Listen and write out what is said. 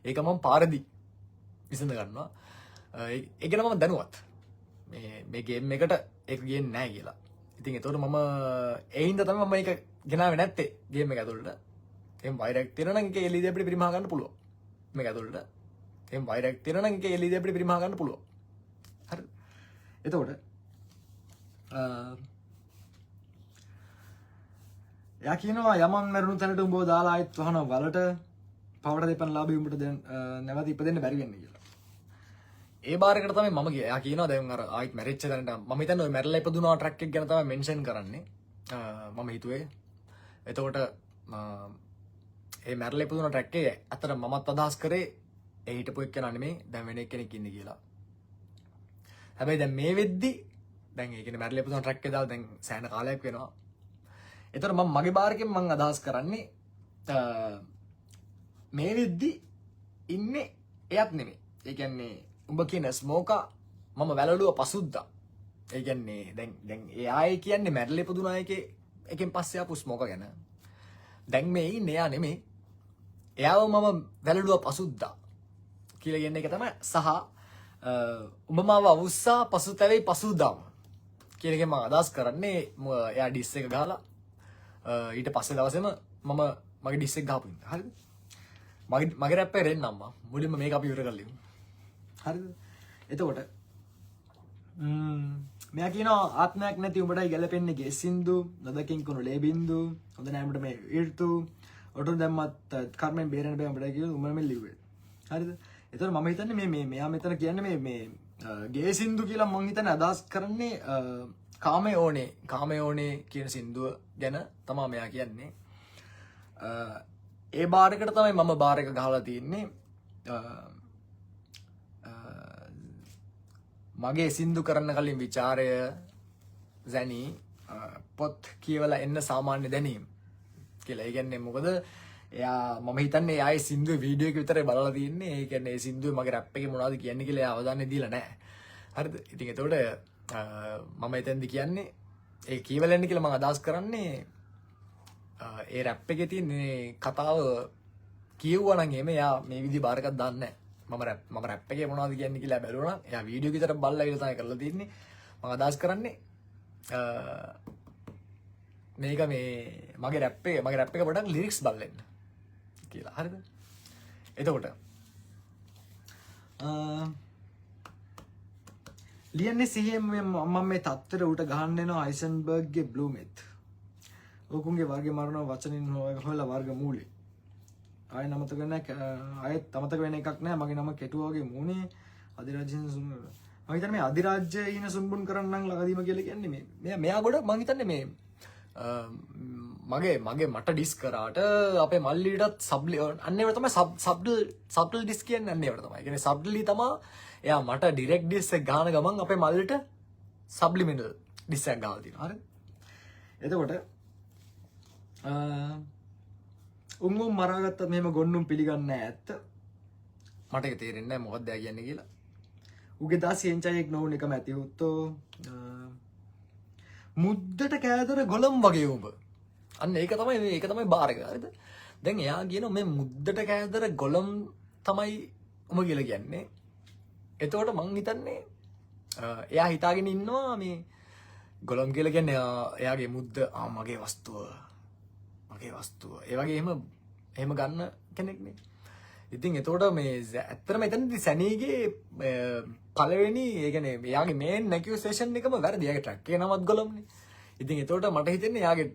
ඒක මම පාරදී විසඳ ගන්නවා. ඒක නම් මම දැනුවත් මේ ගේම් එකට ඒක ගේන්නේ නැහැ කියලා. ඉතින් ඒතකොට මම ඒ හින්දා තමයි මම ඒක ගෙනාවේ නැත්තේ ගේම් එක ඇතුළට. එහෙනම් වෛරයක් තියෙනවා නම් ඒක LED අපිට පරිමහ ගන්න පුළුවන්. මේක ඇතුළට. එහෙනම් වෛරයක් තියෙනවා නම් ඒක LED අපිට පරිමහ ගන්න පුළුවන්. හරිද? එතකොට යා කියනවා යමන් මරුණු තැනට උඹව දාලා ආයෙත් වහන වලට පවට දෙපන් ලාභي උඹට දැන් නැවත ඉපදෙන්න බැරි වෙන්නේ කියලා. ඒ බාරකට තමයි මම ගියා. යා කියනවා දැන් අර ආයෙත් මැරිච්ච තැනට මම හිතන්නේ ඔය මැරලා ඉපදුනා ට්‍රක් එක ගැන තමයි මෙන්ෂන් කරන්නේ. මම හිතුවේ. එතකොට ඒ මැරලා ඉපදුනා ට්‍රක් එකේ අතර මමත් අදහස් කරේ ඒ හිටපු එක්කෙනා නෙමෙයි දැන් වෙන එක්කෙනෙක් ඉන්නේ කියලා. හැබැයි දැන් මේ වෙද්දි දැන් ඒ කියන්නේ මැරලා ඉපදුනා ට්‍රක් එක දාලා දැන් සෑහෙන කාලයක් වෙනවා. එතකොට මම මගේ බාරකෙන් මම අදහස් කරන්නේ මේ වෙද්දි ඉන්නේ එයත් නෙමෙයි. ඒ කියන්නේ උඹ කියන ස්මෝකා මම වැළලුව පසුද්දා. ඒ කියන්නේ දැන් එයායි කියන්නේ මැරලා ඉපදුනා එකෙන් පස්සේ ආපු ස්මෝකා ගැන. දැන් මේ ඉන්නේ එයා නෙමෙයි. එයාව මම වැළලුව පසුද්දා කියලා කියන එක තමයි සහ උඹ මාව අවුස්සා පසුතැවෙයි පසුදාම කියන එක මම අදහස් කරන්නේ එයා ඩිස් එක ගහලා ඊට පස්සේ දවසේම මම මගේ ඩිස් එක ගහපු ඉන්න. හරිද? මගේ රැප් එක රෙන් අම්මා මුලින්ම මේක අපි ඉවර කරලා ඉමු. හරිද? එතකොට මෙයා කියනවා ආත්මයක් නැති උඹටයි ගැලපෙන්නේ ගේ සින්දු නදකින් කුණු ලේ බින්දු හොඳ නෑ උඹට මේ ඍතු ඔටුන් දැම්මත් කර්මෙන් බේරෙන්න බෑ උඹට කියලා උඹ මේ ලිව්වේ. හරිද? එතකොට මම හිතන්නේ මේ මෙයා මෙතන කියන්නේ මේ ගේ සින්දු කියලා මම හිතන්නේ අදහස් කරන්නේ කාමයේ ඕනේ කියන සින්දුව ගැන තමයි මෙයා කියන්නේ. ඒ බාරකට තමයි මම බාර එක ගහලා තියෙන්නේ. මගේ සින්දු කරන්න කලින් ਵਿਚාරය zani පොත් කියවලා එන්න සාමාන්‍ය දැනීම කියලා. ඒ කියන්නේ මොකද එයා මම හිතන්නේ එයාගේ සින්දුවේ වීඩියෝ එක විතරයි බලලා තියෙන්නේ. ඒ කියන්නේ ඒ සින්දුවේ මගේ රැප් එකේ මොනවද කියන්නේ කියලා එයා අවධානය දීලා නැහැ. හරිද? ඉතින් එතකොට මම එතෙන්දි කියන්නේ ඒ කියවලෙන්න කියලා මම අදහස් කරන්නේ ඒ රැප් එකේ තියෙන කතාව කියවුවා නම් එමේ එයා මේ විදිහ බාර එකක් දාන්නේ නැහැ. මම රැප් එකේ මොනවද කියන්නේ කියලා බැලුවා නම් එයා වීඩියෝ එක විතර බලලා ඉවර තමයි කරලා තියෙන්නේ. මම අදහස් කරන්නේ මේක මේ මගේ රැප් එක පොඩ්ඩක් ලිරික්ස් බලන්න කියලා. හරිද? එතකොට ලියන්නේ සිහියෙන් මම මේ තත්තර උට ගහන්න එනවා අයිසන්බර්ග්ගේ බ්ලූමෙත්. ඕකුන්ගේ වර්ගය මරනවා වචනින් හොයලා වර්ග මූලේ. ආයෙ නමතක නැහැ. ආයෙත් අමතක වෙන එකක් නැහැ. මගේ නම කෙටුවාගේ මූණේ අධිරාජ්‍යන සුම්බුන්. මම හිතන්නේ මේ අධිරාජ්‍යයින සුම්බුන් කරන්නම් ළඟදීම කියලා කියන්නේ මෙයා ගොඩ මම හිතන්නේ මේ මගේ මට ඩිස් කරාට අපේ මල්ලිටත් සබ්ලි අන්න ඒවට තමයි සබ්ටල් ඩිස් කියන්නේ. අන්න ඒවට තමයි. ඒ කියන්නේ සබ්ටලි තමයි එයා මට ඩිරෙක්ට් ඩිස් එක ගාන ගමන් අපේ මල්ලිට සබ්ලිමිනල් ඩිස් එකක් ගාලා තියෙනවා. හරිද? එතකොට උන් මරාගත්තත් මෙහෙම ගොන්නුම් පිළිගන්නේ නැහැ ඇත්ත. මට ඒක තේරෙන්නේ නැහැ මොකක්ද එයා කියන්නේ කියලා. උගේ දාසියෙන්චයෙක් නොවුන එකම ඇති උත්තෝ මුද්දට කෑදර ගොළම් වගේ උඹ. අන්න ඒක තමයි බාර එක. හරිද? දැන් එයා කියනවා මේ මුද්දට කෑදර ගොළම් තමයි උඹ කියලා කියන්නේ. එතකොට මං හිතන්නේ එයා හිතාගෙන ඉන්නවා මේ ගොළම් කියලා කියන්නේ එයාගේ මුද්ද මගේ වස්තුව. ඒ වගේ එහෙම ගන්න කෙනෙක් නේ. ඉතින් එතකොට මේ ඇත්තටම එතනදී සැනීගේ පළවෙනි ඒ කියන්නේ එයාගේ මේන් ඇකියුසේෂන් එකම වැරදි. එයාගේ ට්‍රැක් එකේ නමත් ගොළම්නේ. ඉතින් එතකොට මට හිතෙන්නේ එයාගේ